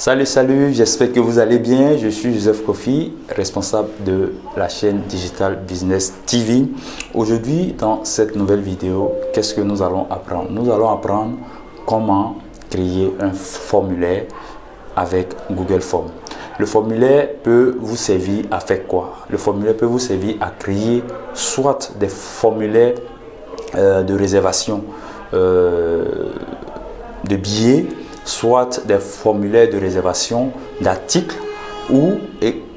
Salut, j'espère que vous allez bien. Je suis Joseph Kofi, responsable de la chaîne Digital Business TV. Aujourd'hui, dans cette nouvelle vidéo, qu'est-ce que nous allons apprendre? Nous allons apprendre comment créer un formulaire avec Google Forms. Le formulaire peut vous servir à faire quoi? Le formulaire peut vous servir à créer soit des formulaires de réservation de billets, soit des formulaires de réservation d'articles, ou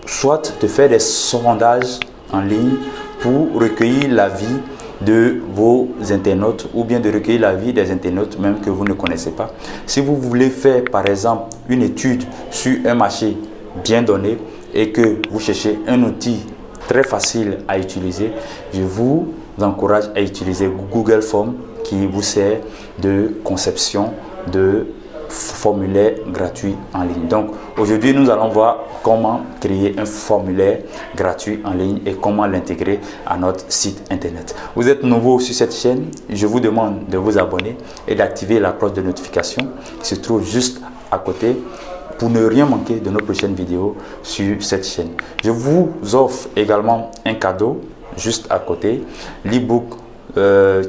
soit de faire des sondages en ligne pour recueillir l'avis de vos internautes, ou bien de recueillir l'avis des internautes même que vous ne connaissez pas. Si vous voulez faire par exemple une étude sur un marché bien donné et que vous cherchez un outil très facile à utiliser, je vous encourage à utiliser Google Forms qui vous sert de conception de formulaire gratuit en ligne. Donc aujourd'hui, nous allons voir comment créer un formulaire gratuit en ligne et comment l'intégrer à notre site internet. Vous êtes nouveau sur cette chaîne, je vous demande de vous abonner et d'activer la cloche de notification qui se trouve juste à côté pour ne rien manquer de nos prochaines vidéos sur cette chaîne. Je vous offre également un cadeau juste à côté, l'e-book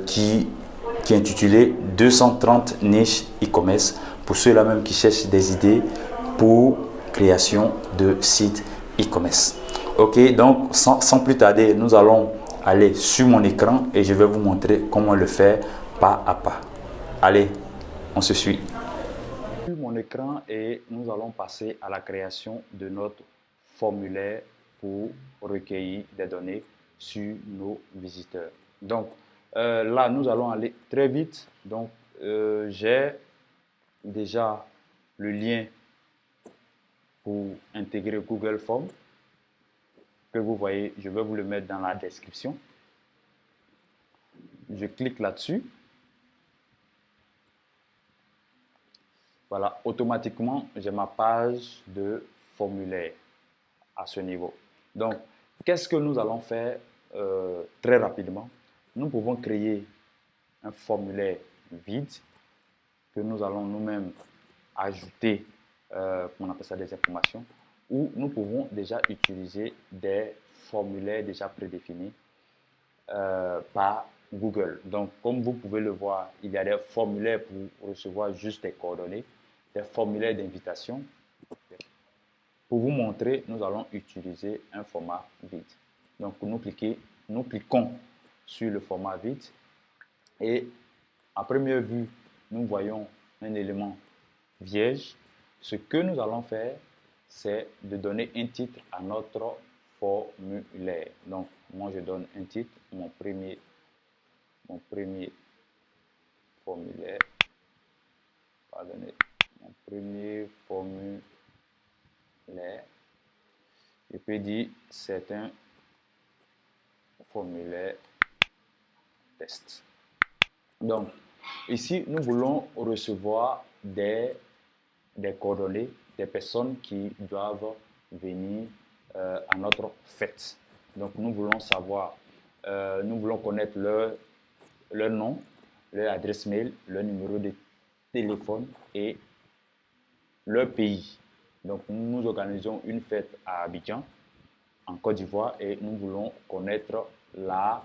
qui est intitulé 230 niches e-commerce pour ceux-là même qui cherchent des idées pour création de sites e-commerce. Ok, donc sans plus tarder, nous allons aller sur mon écran et je vais vous montrer comment le faire pas à pas. Allez, on se suit. Sur mon écran et nous allons passer à la création de notre formulaire pour recueillir des données sur nos visiteurs. Donc là, nous allons aller très vite. Donc j'ai déjà le lien pour intégrer Google Forms que vous voyez. Je vais vous le mettre dans la description. Je clique là-dessus. Voilà, automatiquement, j'ai ma page de formulaire à ce niveau. Donc, qu'est-ce que nous allons faire très rapidement? Nous pouvons créer un formulaire vide que nous allons nous-mêmes ajouter, on appelle ça des informations, ou nous pouvons déjà utiliser des formulaires déjà prédéfinis par Google. Donc, comme vous pouvez le voir, il y a des formulaires pour recevoir juste des coordonnées, des formulaires d'invitation. Pour vous montrer, nous allons utiliser un format vide. Donc, nous cliquons sur le format vide et à première vue, nous voyons un élément vierge. Ce que nous allons faire, c'est de donner un titre à notre formulaire. Donc, moi, je donne un titre, mon premier formulaire. Pardonnez, mon premier formulaire. Je peux dire c'est un formulaire test. Donc, ici, nous voulons recevoir des coordonnées des personnes qui doivent venir à notre fête. Donc, nous voulons savoir, nous voulons connaître leur nom, leur adresse mail, leur numéro de téléphone et leur pays. Donc, nous organisons une fête à Abidjan, en Côte d'Ivoire, et nous voulons connaître la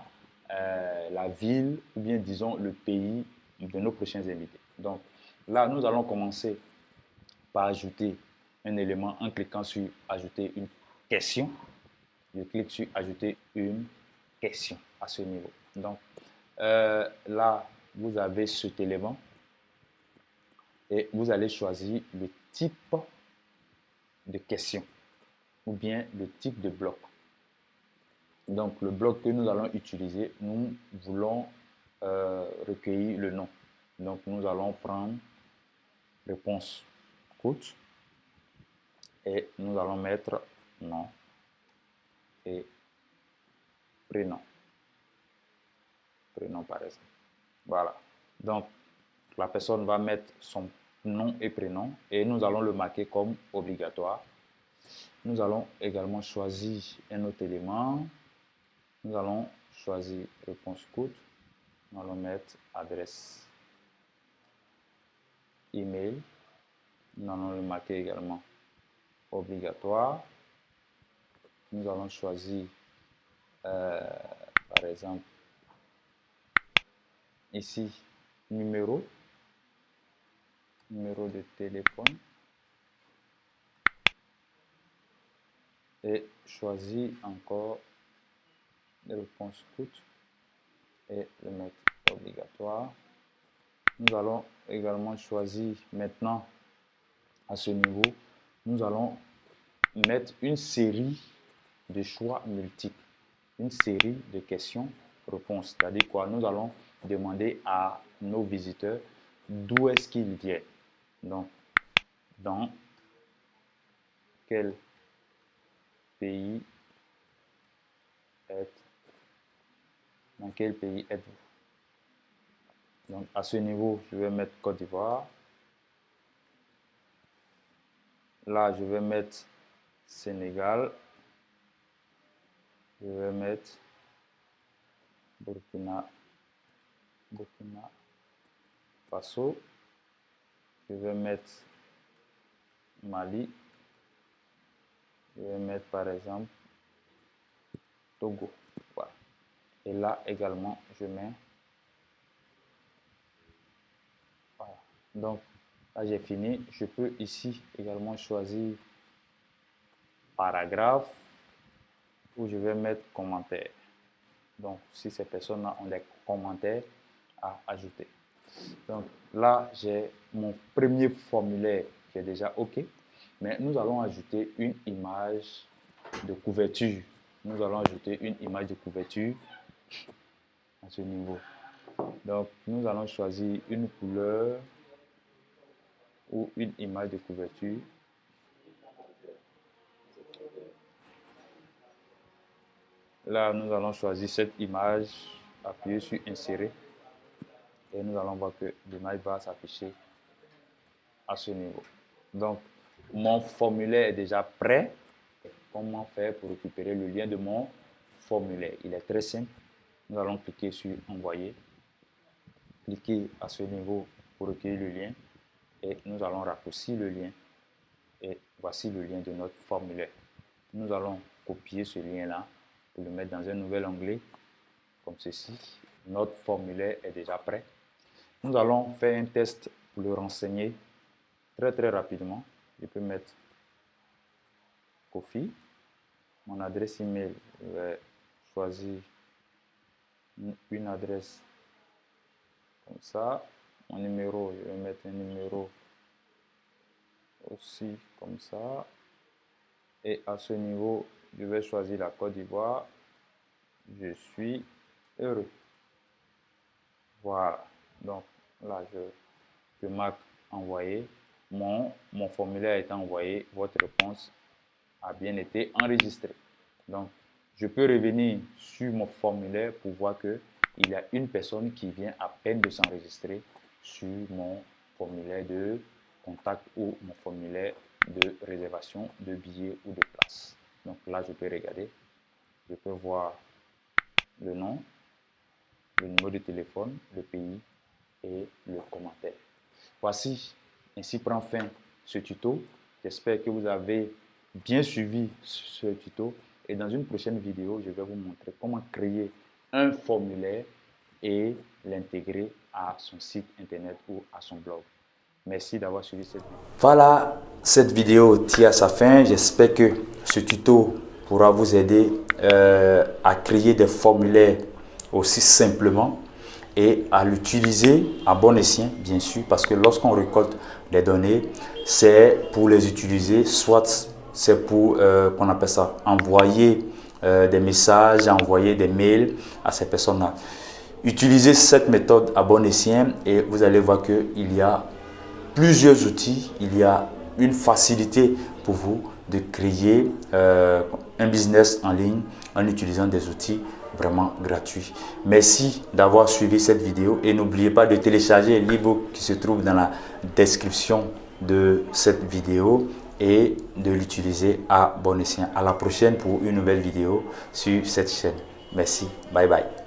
ville, ou bien disons le pays de nos prochains invités. Donc, là, nous allons commencer par ajouter un élément en cliquant sur ajouter une question. Je clique sur ajouter une question à ce niveau. Donc, là, vous avez cet élément et vous allez choisir le type de question ou bien le type de bloc. Donc, le bloc que nous allons utiliser, nous voulons recueillir le nom. Donc, nous allons prendre réponse courte et nous allons mettre nom et prénom. Prénom par exemple. Voilà. Donc, la personne va mettre son nom et prénom et nous allons le marquer comme obligatoire. Nous allons également choisir un autre élément. Nous allons choisir réponse courte. Nous allons mettre adresse email Nous allons le marquer également obligatoire. Nous allons choisir, par exemple, ici, numéro de téléphone. Et choisir encore les réponses toutes et le mettre obligatoire. Nous allons également choisir maintenant à ce niveau, nous allons mettre une série de choix multiples, une série de questions-réponses. C'est-à-dire quoi? Nous allons demander à nos visiteurs d'où est-ce qu'ils viennent. Donc, dans quel pays êtes-vous? Donc, à ce niveau, je vais mettre Côte d'Ivoire. Là, je vais mettre Sénégal. Je vais mettre Burkina Faso. Je vais mettre Mali. Je vais mettre par exemple Togo. Voilà. Et là également, je mets. Voilà. Donc, là, j'ai fini. Je peux ici également choisir paragraphe où je vais mettre commentaire. Donc, si ces personnes-là ont des commentaires à ajouter. Donc, là, j'ai mon premier formulaire qui est déjà OK. Mais nous allons ajouter une image de couverture. Nous allons ajouter une image de couverture à ce niveau. Donc, nous allons choisir une couleur ou une image de couverture. Là, nous allons choisir cette image, appuyer sur insérer et nous allons voir que l'image va s'afficher à ce niveau. Donc, mon formulaire est déjà prêt. Comment faire pour récupérer le lien de mon formulaire? Il est très simple. Nous allons cliquer sur envoyer, cliquer à ce niveau pour recueillir le lien et nous allons raccourcir le lien et voici le lien de notre formulaire. Nous allons copier ce lien-là pour le mettre dans un nouvel onglet comme ceci. Notre formulaire est déjà prêt. Nous allons faire un test pour le renseigner très rapidement. Je peux mettre Kofi, mon adresse email, je vais choisir une adresse comme ça. Mon numéro, je vais mettre un numéro aussi comme ça. Et à ce niveau, je vais choisir la Côte d'Ivoire. Je suis heureux. Voilà. Donc là, je marque envoyer. Mon formulaire est envoyé. Votre réponse a bien été enregistrée. Donc, je peux revenir sur mon formulaire pour voir qu'il y a une personne qui vient à peine de s'enregistrer sur mon formulaire de contact ou mon formulaire de réservation de billets ou de places. Donc là, je peux regarder. Je peux voir le nom, le numéro de téléphone, le pays et le commentaire. Voici, ainsi prend fin ce tuto. J'espère que vous avez bien suivi ce tuto. Et dans une prochaine vidéo, je vais vous montrer comment créer un formulaire et l'intégrer à son site internet ou à son blog. Merci d'avoir suivi cette vidéo. Voilà, cette vidéo tire à sa fin. J'espère que ce tuto pourra vous aider à créer des formulaires aussi simplement et à l'utiliser à bon escient, bien sûr, parce que lorsqu'on récolte des données, c'est pour les utiliser, soit c'est pour, qu'on appelle ça, envoyer des messages, envoyer des mails à ces personnes-là. Utilisez cette méthode à bon escient et vous allez voir qu'il y a plusieurs outils, il y a une facilité pour vous de créer un business en ligne en utilisant des outils vraiment gratuits. Merci d'avoir suivi cette vidéo et n'oubliez pas de télécharger l'e-book qui se trouve dans la description de cette vidéo et de l'utiliser à bon escient. À la prochaine pour une nouvelle vidéo sur cette chaîne. Merci, bye bye.